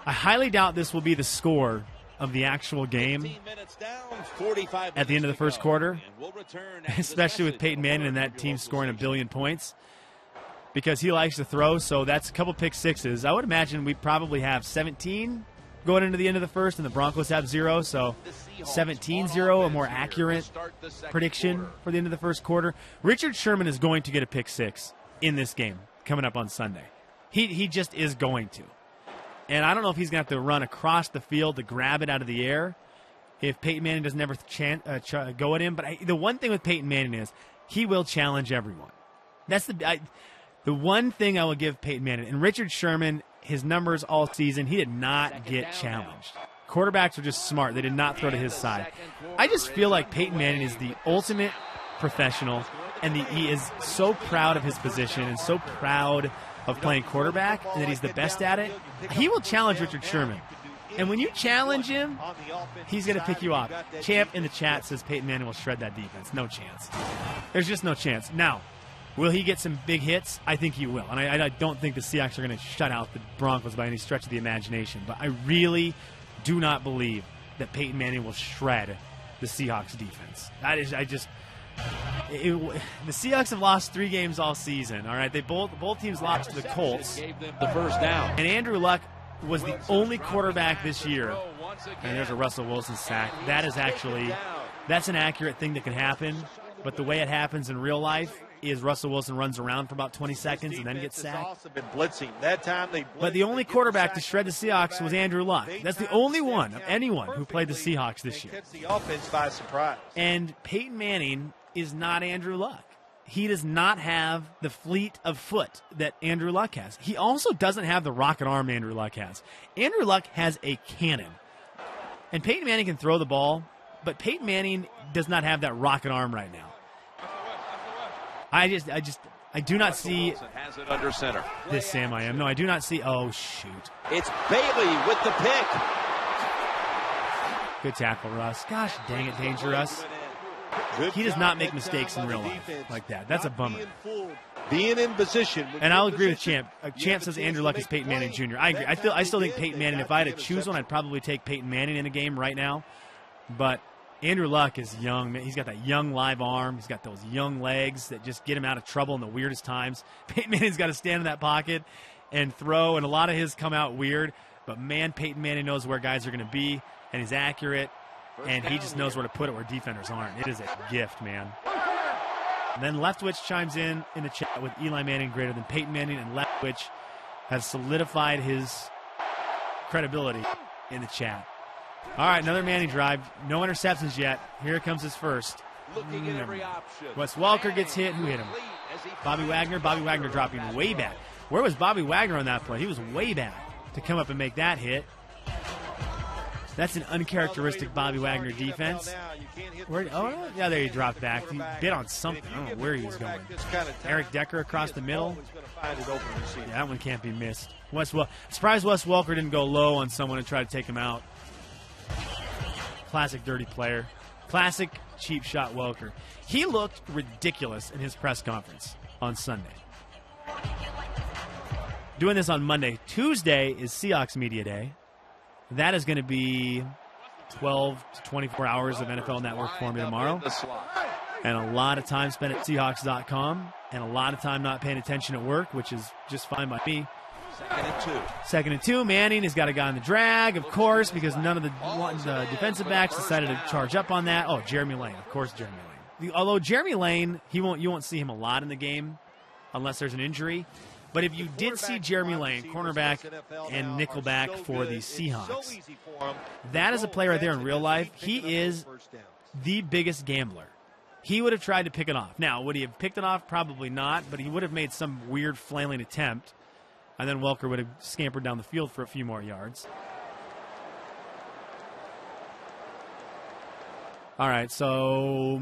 I highly doubt this will be the score of the actual game at the end of the first quarter, especially with Peyton Manning and that team scoring 1 billion points, because he likes to throw, so that's a couple pick sixes. I would imagine we probably have 17 going into the end of the first, and the Broncos have 0, so 17-0, a more accurate prediction for the end of the first quarter. Richard Sherman is going to get a pick six in this game coming up on Sunday. He just is going to. And I don't know if he's going to have to run across the field to grab it out of the air if Peyton Manning doesn't ever go at him. But the one thing with Peyton Manning is he will challenge everyone. That's the one thing I will give Peyton Manning. And Richard Sherman, his numbers all season, he did not get challenged. Quarterbacks are just smart. They did not throw to his side. I just feel like Peyton Manning is the ultimate professional, and he is so proud of his position and so proud of playing quarterback and that he's the best at it. He will challenge Richard Sherman. And when you challenge him, he's going to pick you off. Champ in the chat says Peyton Manning will shred that defense. No chance. There's just no chance. Now, will he get some big hits? I think he will. And I don't think the Seahawks are going to shut out the Broncos by any stretch of the imagination. But I really do not believe that Peyton Manning will shred the Seahawks defense. The Seahawks have lost 3 games all season. All right, both teams lost to the Colts. The first down. And Andrew Luck was the only quarterback this year. And there's a Russell Wilson sack. That's an accurate thing that can happen. But the way it happens in real life is Russell Wilson runs around for about 20 seconds and then gets sacked. But the only quarterback to shred the Seahawks was Andrew Luck. That's the only one of anyone who played the Seahawks this year. And Peyton Manning is not Andrew Luck. He does not have the fleet of foot that Andrew Luck has. He also doesn't have the rocket arm Andrew Luck has. Andrew Luck has a cannon. And Peyton Manning can throw the ball, but Peyton Manning does not have that rocket arm right now. I do not see has it under center. This Sam I am. No, I do not see. Oh, shoot. It's Bailey with the pick. Good tackle, Russ. Gosh dang it, Danger Russ. He does not make mistakes in real life like that. That's a bummer. Being in position. And I'll agree with Champ. Champ says Andrew Luck is Peyton Manning Jr. I agree. I still think Peyton Manning, if I had to choose one, I'd probably take Peyton Manning in a game right now. But Andrew Luck is young. He's got that young live arm. He's got those young legs that just get him out of trouble in the weirdest times. Peyton Manning's got to stand in that pocket and throw, and a lot of his come out weird. But, man, Peyton Manning knows where guys are going to be, and he's accurate, and he just knows where to put it where defenders aren't. It is a gift, man. And then Leftwich chimes in the chat with Eli Manning greater than Peyton Manning, and Leftwich has solidified his credibility in the chat. All right, another Manning drive. No interceptions yet. Here comes his first. Looking at every option. Wes Welker gets hit. Who hit him? Bobby Wagner. Bobby Wagner dropping way back. Where was Bobby Wagner on that play? He was way back to come up and make that hit. That's an uncharacteristic Bobby Wagner defense. Yeah, there he dropped back. He bit on something. I don't know where he was going. Eric Decker across the middle. Yeah, that one can't be missed. Surprised Wes Welker didn't go low on someone and try to take him out. Classic dirty player. Classic cheap shot Welker. He looked ridiculous in his press conference on Sunday. Doing this on Monday. Tuesday is Seahawks Media Day. That is going to be 12 to 24 hours of NFL Network for me tomorrow. And a lot of time spent at Seahawks.com and a lot of time not paying attention at work, which is just fine by me. Second and two. Manning has got a guy on the drag, of course, because none of the defensive backs decided to charge up on that. Oh, Jeremy Lane. Of course, Jeremy Lane. Although Jeremy Lane, you won't see him a lot in the game unless there's an injury. But if you did see Jeremy Lane, cornerback and nickelback for the Seahawks, that is a player right there in real life. He is the biggest gambler. He would have tried to pick it off. Now, would he have picked it off? Probably not, but he would have made some weird flailing attempt, and then Welker would have scampered down the field for a few more yards. All right, so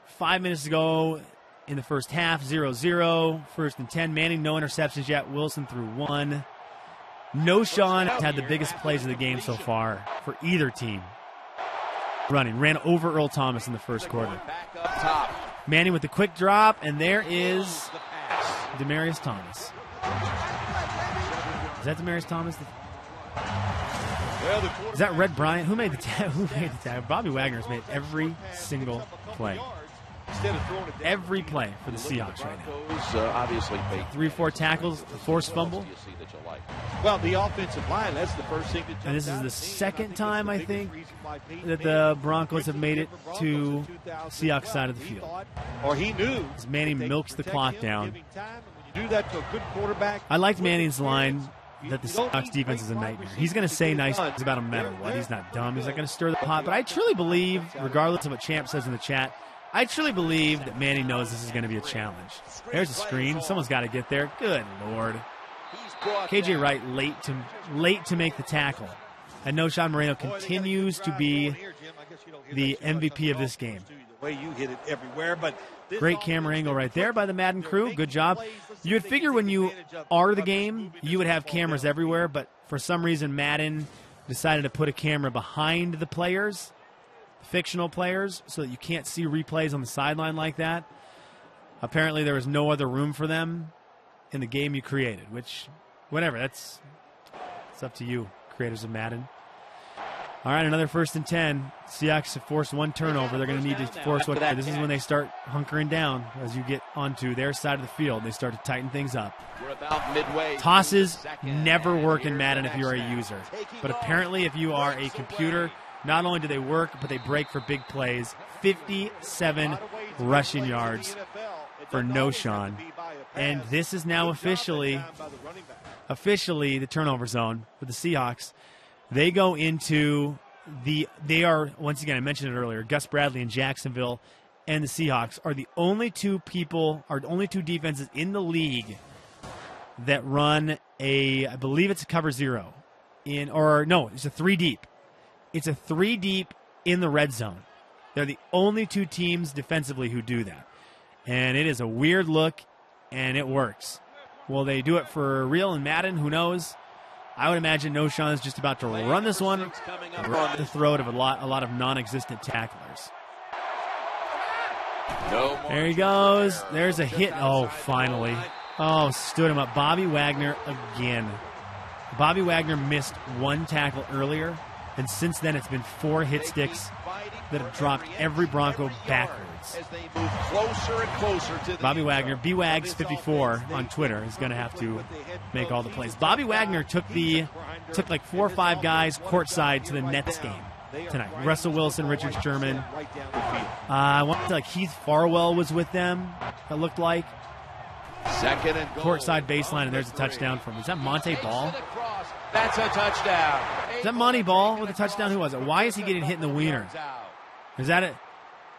5 minutes ago in the first half, 0-0. First and 10. Manning, no interceptions yet. Wilson threw one. No Sean had the biggest plays of the game so far for either team. Ran over Earl Thomas in the first quarter. Manning with the quick drop, and there is Demaryius Thomas. Is that Demaryius Thomas? Is that Red Bryant? Who made the tag? Bobby Wagner's made every single play. Every play for the Seahawks right now. Obviously, 3-4 tackles, a forced fumble. Well, the offensive line, that's the first thing. And this is the second time, I think, that the Broncos have made it to Seahawks side of the field. Or he knew. As Manning milks the clock down. Do that to a good quarterback. I liked Manning's line that the Seahawks defense is a nightmare. He's going to say nice things about him no matter what. He's not dumb. He's not going to stir the pot. But I truly believe, regardless of what Champ says in the chat, I truly believe that Manning knows this is going to be a challenge. There's a screen. Someone's got to get there. Good Lord. KJ Wright late to make the tackle. And Noshan Moreno continues to be the MVP of this game. Great camera angle right there by the Madden crew. Good job. You would figure when you are the game, you would have cameras everywhere, but for some reason Madden decided to put a camera behind the players, fictional players, so that you can't see replays on the sideline like that. Apparently there was no other room for them in the game you created, which, whatever, it's up to you, creators of Madden. All right, another 1st and 10. Seahawks have forced one turnover. They're going to need to force one. This is when they start hunkering down as you get onto their side of the field. They start to tighten things up. Tosses never work in Madden if you're a user. But apparently if you are a computer, not only do they work, but they break for big plays. 57 rushing yards for Noshan. And this is now officially the turnover zone for the Seahawks. They go into they are, once again, I mentioned it earlier, Gus Bradley in Jacksonville and the Seahawks are the only two defenses in the league that run I believe it's a cover 0. It's a 3 deep. It's a 3 deep in the red zone. They're the only two teams defensively who do that. And it is a weird look, and it works. Will they do it for real in Madden? Who knows? I would imagine Noshan is just about to run this one at the throat of a lot of non-existent tacklers. There he goes. There's a hit. Oh, finally. Oh, stood him up. Bobby Wagner again. Bobby Wagner missed one tackle earlier, and since then it's been 4 hit sticks that have dropped every Bronco backwards. Bobby Wagner, BWags54 on Twitter, is going to have to make all the plays. Bobby Wagner took like 4 or 5 guys courtside to the Nets game tonight. Russell Wilson, Richard Sherman. I want to say like Heath Farwell was with them, it looked like. Second and goal. Courtside baseline, and there's a touchdown from him. Is that Monte Ball? That's a touchdown. Is that Monty Ball with a touchdown? Who was it? Why is he getting hit in the wiener? Is that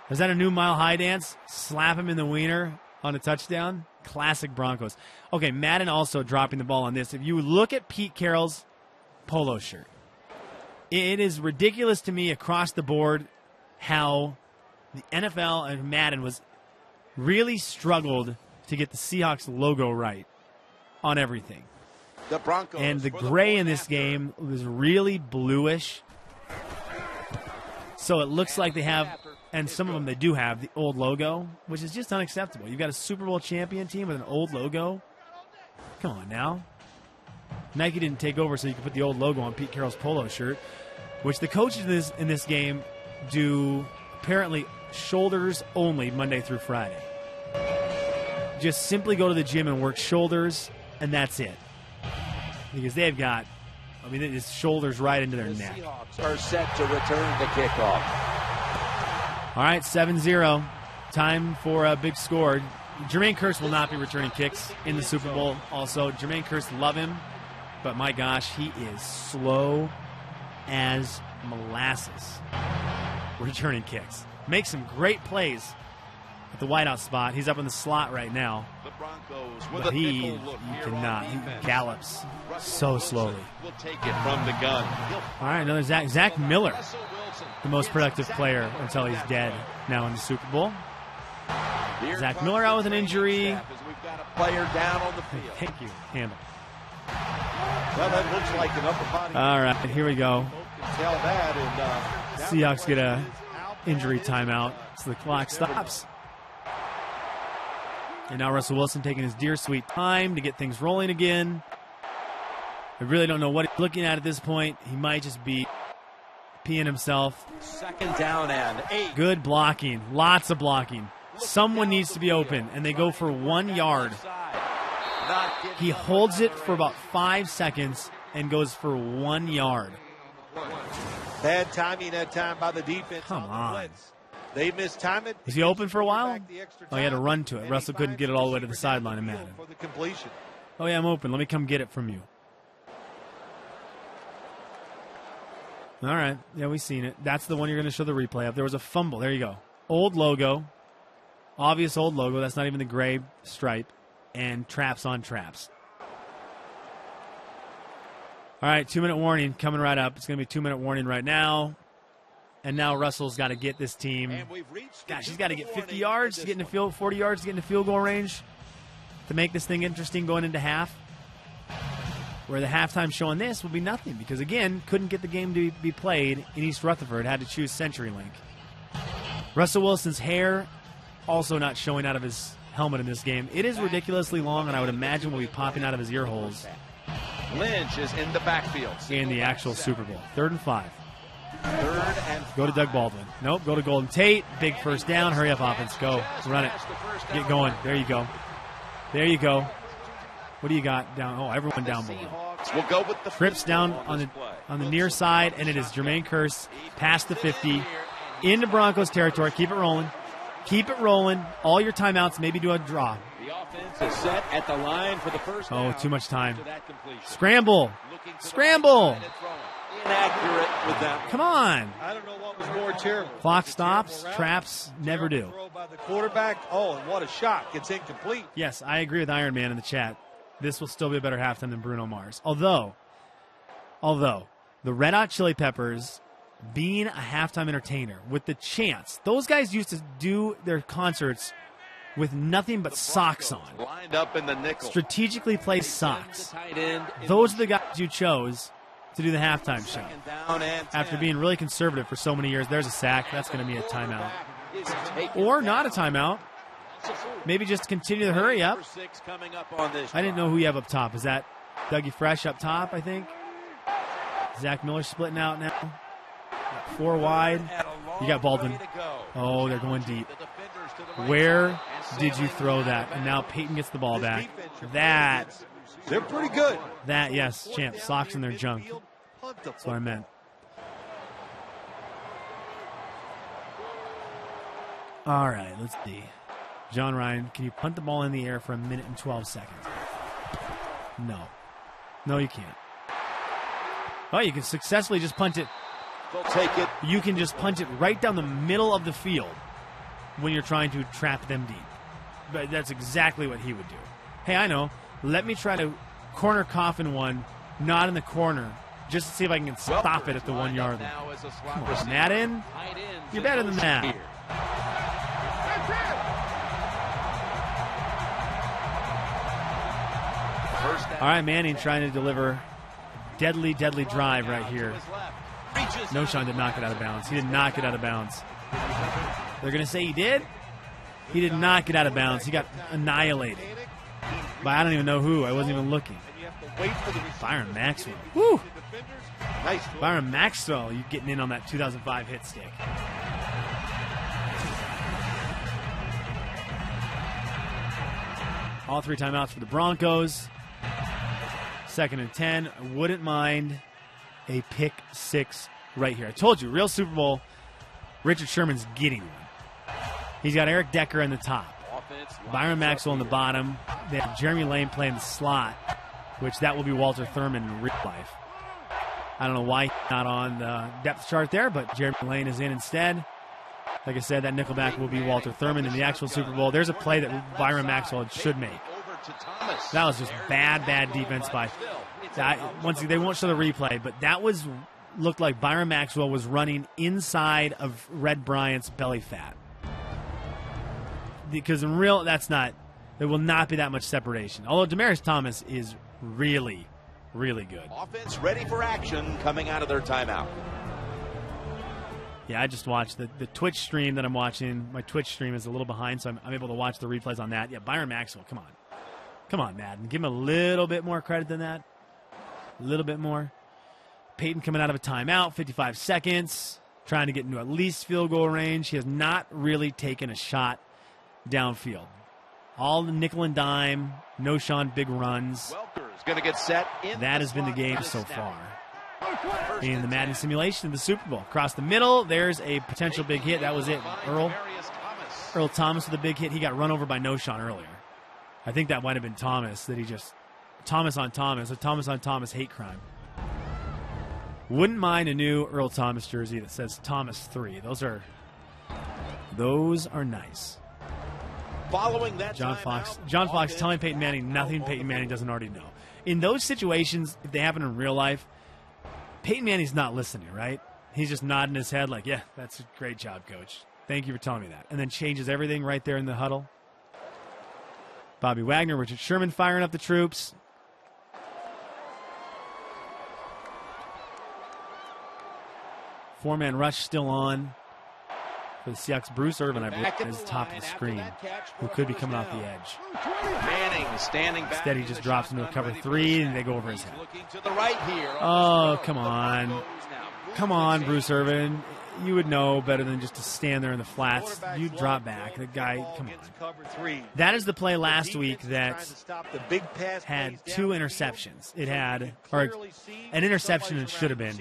a new Mile High dance? Slap him in the wiener on a touchdown? Classic Broncos. Okay, Madden also dropping the ball on this. If you look at Pete Carroll's polo shirt, it is ridiculous to me across the board how the NFL and Madden really struggled to get the Seahawks logo right on everything. The Broncos. And the gray in this game was really bluish. So it looks like they have, and some of them they do have, the old logo, which is just unacceptable. You've got a Super Bowl champion team with an old logo. Come on now. Nike didn't take over so you could put the old logo on Pete Carroll's polo shirt, which the coaches in this game do apparently shoulders only Monday through Friday. Just simply go to the gym and work shoulders, and that's it. Because they've got, it's shoulders right into their neck. Seahawks are set to return the kickoff. All right, 7-0. Time for a big score. Jermaine Kearse will not be returning kicks in the Super Bowl. Also, Jermaine Kearse, love him, but my gosh, he is slow as molasses returning kicks. Makes some great plays at the wideout spot. He's up in the slot right now. The Broncos with but a he cannot. He gallops so slowly. We'll take it from the gun. All right, another Zach Miller, the most productive player until he's dead now in the Super Bowl. Zach Miller out with an injury. We've got a player down on the field. Thank you, Handle. Well, that looks like an upper body. All right, here we go. Tell that, and Seahawks get a injury timeout, so the clock stops. And now Russell Wilson taking his dear sweet time to get things rolling again. I really don't know what he's looking at this point. He might just be peeing himself. 2nd down and 8. Good blocking. Lots of blocking. Someone needs to be open, and they go for 1 yard. He holds it for about 5 seconds and goes for 1 yard. Bad timing that time by the defense. Come on. They missed time it. Was he open for a while? Oh, he had to run to it. Russell couldn't get it all the way to the sideline in Madden. For the completion. Oh, yeah, I'm open. Let me come get it from you. All right. Yeah, we've seen it. That's the one you're going to show the replay of. There was a fumble. There you go. Old logo. Obvious old logo. That's not even the gray stripe. And traps on traps. All right, 2-minute warning coming right up. It's going to be 2-minute warning right now. And now Russell's got to get this team. Gosh, he's got to get 50 yards to get in the field, 40 yards to get in the field goal range to make this thing interesting going into half. Where the halftime show on this will be nothing because, again, couldn't get the game to be played in East Rutherford. Had to choose CenturyLink. Russell Wilson's hair also not showing out of his helmet in this game. It is ridiculously long, and I would imagine will be popping out of his ear holes. Lynch is in the backfield. In the actual Super Bowl. 3rd and 5. 3rd and 5. Go to Doug Baldwin. Nope, go to Golden Tate. Big first down. Hurry up, offense. Go. Run it. Get going. There you go. There you go. What do you got down? Oh, everyone down below. We'll go with the Trips down on the near side, and it is Jermaine Kearse past the 50 into Broncos territory. Keep it rolling. Keep it rolling. All your timeouts, maybe do a draw. The offense is set at the line for the first down. Oh, too much time. Scramble. Scramble. Inaccurate with that. Come on. I don't know what was more terrible. Clock stops. Traps never do. Throw by the quarterback. Oh, and what a shot. It's incomplete. Yes, I agree with Iron Man in the chat. This will still be a better halftime than Bruno Mars. Although the Red Hot Chili Peppers being a halftime entertainer with the chance, those guys used to do their concerts with nothing but socks on. Lined up in the nickel. Strategically placed socks. Those are the guys you chose to do the halftime show. After being really conservative for so many years, there's a sack. That's going to be a timeout. Or not a timeout. Maybe just continue to hurry up. I didn't know who you have up top. Is that Dougie Fresh up top, I think? Zach Miller splitting out now. 4 wide. You got Baldwin. Oh, they're going deep. Where did you throw that? And now Peyton gets the ball back. They're pretty good. Yes, champ. Socks in their junk. That's what I meant. All right, let's see. John Ryan, can you punt the ball in the air for 1 minute and 12 seconds? No. No, you can't. Oh, you can successfully just punt it. They'll take it. You can just punt it right down the middle of the field when you're trying to trap them deep. But that's exactly what he would do. Hey, I know. Let me try to corner coffin one, not in the corner, just to see if I can stop it at the 1 yard line. Come on, Madden. You're better than that. All right, Manning trying to deliver deadly, deadly drive right here. No, Sean did not get out of bounds. He did not get out of bounds. They're going to say he did? He did not get out of bounds. He got annihilated. But I don't even know who. I wasn't even looking. Byron Maxwell. Woo! Byron Maxwell, you getting in on that 2005 hit stick. All 3 timeouts for the Broncos. 2nd and 10. I wouldn't mind a pick 6 right here. I told you, real Super Bowl, Richard Sherman's getting one. He's got Eric Decker in the top. Byron Maxwell in the bottom. They have Jeremy Lane playing the slot, which that will be Walter Thurman in real life. I don't know why he's not on the depth chart there, but Jeremy Lane is in instead. Like I said, that nickelback will be Walter Thurman in the actual Super Bowl. There's a play that Byron Maxwell should make. That was just bad defense by. Once again, they won't show the replay, but that looked like Byron Maxwell was running inside of Red Bryant's belly fat. Because in real, there will not be that much separation. Although Demaryius Thomas is really, really good. Offense ready for action coming out of their timeout. Yeah, I just watched the Twitch stream that I'm watching. My Twitch stream is a little behind, so I'm able to watch the replays on that. Yeah, Byron Maxwell, come on. Come on, Madden. Give him a little bit more credit than that. A little bit more. Peyton coming out of a timeout, 55 seconds, trying to get into at least field goal range. He has not really taken a shot downfield. All the nickel and dime, no Sean big runs. Going to get set. That has been the game so far. In the Madden simulation of the Super Bowl. Across the middle, there's a potential big hit. That was it. Earl Thomas with a big hit. He got run over by No Sean earlier. I think that might have been Thomas, that he just... Thomas on Thomas, a Thomas on Thomas hate crime. Wouldn't mind a new Earl Thomas jersey that says Thomas 3. Those are nice. Following that, John Fox telling Peyton Manning nothing Peyton Manning doesn't already know. In those situations, if they happen in real life, Peyton Manning's not listening, right? He's just nodding his head like, yeah, that's a great job, coach. Thank you for telling me that. And then changes everything right there in the huddle. Bobby Wagner, Richard Sherman firing up the troops. Four-man rush still on for the Seahawks. Bruce Irvin, I believe, is top of the screen, who could be coming off the edge. Manning standing back. Instead, he just drops into a cover 3, and they go over his head. To the right here. Oh, come on. Come on, Bruce Irvin. You would know better than just to stand there in the flats. You drop back. The guy, come on. That is the play last week that had 2 interceptions. It had, or an interception it should have been.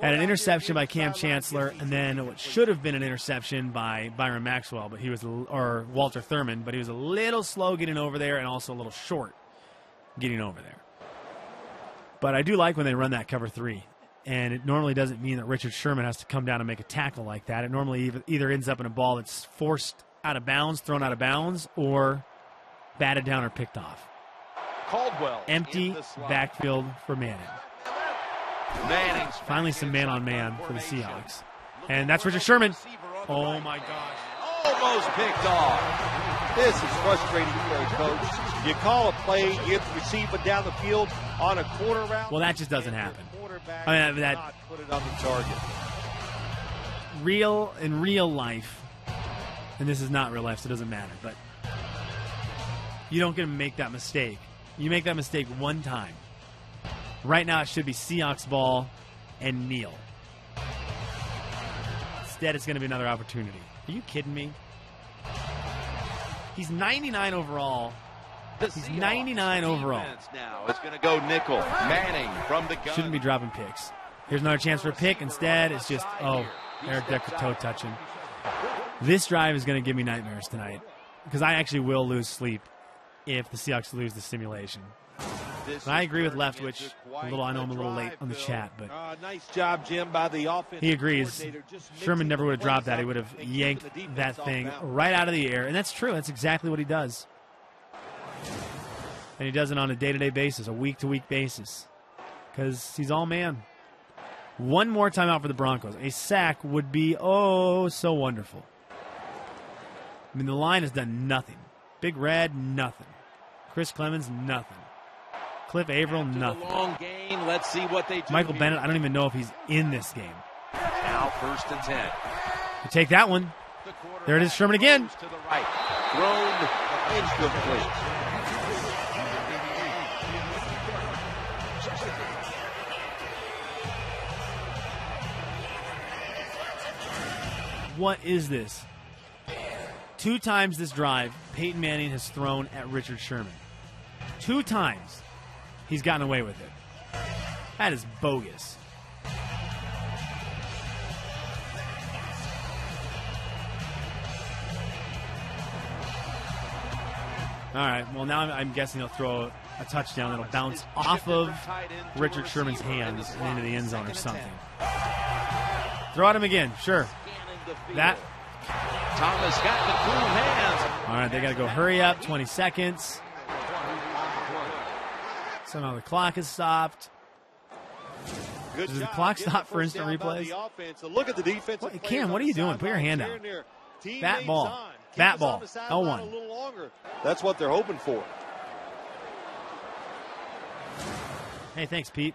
Had an interception by Cam Chancellor, and then what should have been an interception by Byron Maxwell, but he was, or Walter Thurman, but he was a little slow getting over there and also a little short getting over there. But I do like when they run that cover 3, and it normally doesn't mean that Richard Sherman has to come down and make a tackle like that. It normally either ends up in a ball that's forced out of bounds, thrown out of bounds, or batted down or picked off. Caldwell. Empty backfield for Manning. Finally some man-on-man for the Seahawks. And that's Richard Sherman. Oh, my gosh. Almost picked off. This is frustrating for a coach. You call a play, you get the receiver down the field on a quarter route. Well, that just doesn't happen. I mean, that put it on the target. In real life, and this is not real life, so it doesn't matter, but you don't get to make that mistake. You make that mistake one time. Right now, it should be Seahawks ball and kneel. Instead, it's going to be another opportunity. Are you kidding me? He's 99 overall. He's 99 overall. Now it's going to go nickel. Manning from the gun. Shouldn't be dropping picks. Here's another chance for a pick. Instead, it's just, Eric Decker toe touching. This drive is going to give me nightmares tonight because I actually will lose sleep if the Seahawks lose the simulation. And I agree with Leftwich. I know I'm a little late on the chat, but nice job, Jim, by the offense. He agrees. Sherman never would have dropped that. He would have yanked that thing right out of the air. And that's true. That's exactly what he does. And he does it on a day-to-day basis, a week-to-week basis, because he's all man. One more timeout for the Broncos. A sack would be, so wonderful. I mean, the line has done nothing. Big Red, nothing. Chris Clemens, nothing. Cliff Averill, nothing. Long gain. Let's see what they do. Michael Bennett, I don't even know if he's in this game. Now 1st and 10. You take that one. There it is, Sherman again. To the right. Thrown incomplete. What is this? 2 times this drive, Peyton Manning has thrown at Richard Sherman. 2 times he's gotten away with it. That is bogus. All right, well, now I'm guessing he'll throw a touchdown that'll bounce off of Richard Sherman's hands and into the end zone or something. Throw at him again, sure. That. Thomas got the cool hands. All right, they got to go hurry up, 20 seconds. Somehow the clock is stopped. Does the clock stop for instant replays? Look at the defense. Cam, what are you doing? Put your hand out. Bat ball. Bat ball. L1. That's what they're hoping for. Hey, thanks, Pete.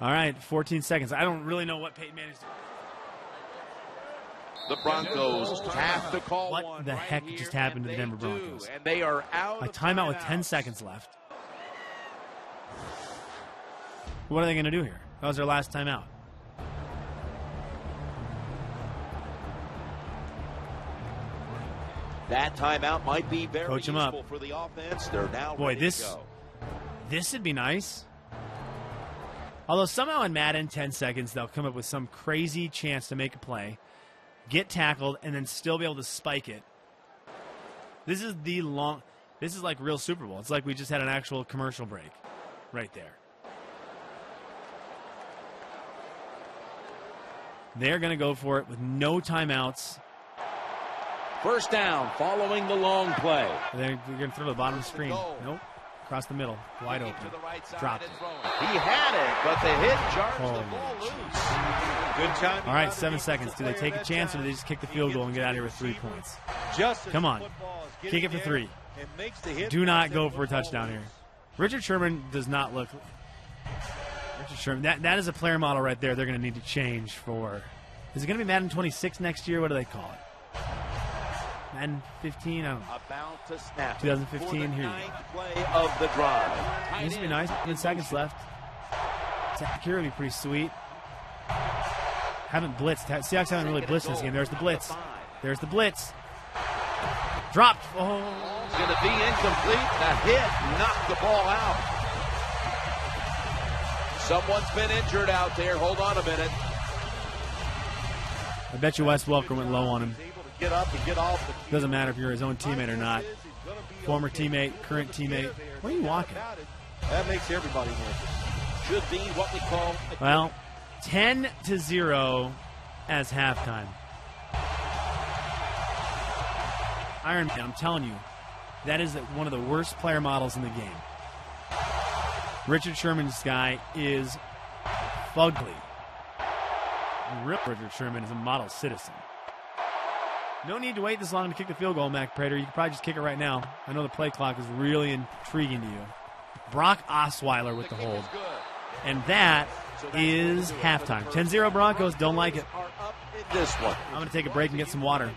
All right, 14 seconds. I don't really know what Peyton Manning's doing. The Broncos have to call What one the right heck here, just happened to and the Denver they do, Broncos? And they are out. A of timeout with 10 timeouts. seconds left. What are they going to do here? That was their last timeout. That timeout might be very Coach 'em useful up. for the offense. They're now Boy, ready to go. this would be nice. Although somehow in Madden, 10 seconds, they'll come up with some crazy chance to make a play, get tackled, and then still be able to spike it. This is like real Super Bowl. It's like we just had an actual commercial break right there. They're going to go for it with no timeouts. First down following the long play. They're going to throw to the bottom of the screen. Nope. Across the middle. Wide open. To the right side Dropped and it. throwing. He had it, but the hit jars the Holy ball loose. Good time. All right, 7 seconds. Do they take a chance or do they just kick the field goal and get out of here with 3 points? Come on. Kick it for 3. Do not go for a touchdown here. Richard Sherman does not look... Richard Sherman, that is a player model right there they're going to need to change for... Is it going to be Madden 26 next year? What do they call it? Madden 15? I don't know. About to snap. 2015, here you go. Play of the drive. This would be nice. 10 seconds left. Here would be pretty sweet. Haven't blitzed. Seahawks haven't really blitzed this game. There's the blitz. There's the blitz. Dropped. Oh. It's going to be incomplete. The hit knocked the ball out. Someone's been injured out there. Hold on a minute. I bet you Wes Welker went low on him. Get up and get off. Doesn't matter if you're his own teammate or not. Former teammate, current teammate. Where are you walking? That makes everybody nervous. Should be what we call. Well, 10-0 as halftime. Iron Man, I'm telling you, that is one of the worst player models in the game. Richard Sherman's guy is fugly. Richard Sherman is a model citizen. No need to wait this long to kick the field goal, Mac Prater. You can probably just kick it right now. I know the play clock is really intriguing to you. Brock Osweiler with the hold. And that is halftime. 10-0 Broncos. Don't like it. This one. I'm going to take a break and get some water.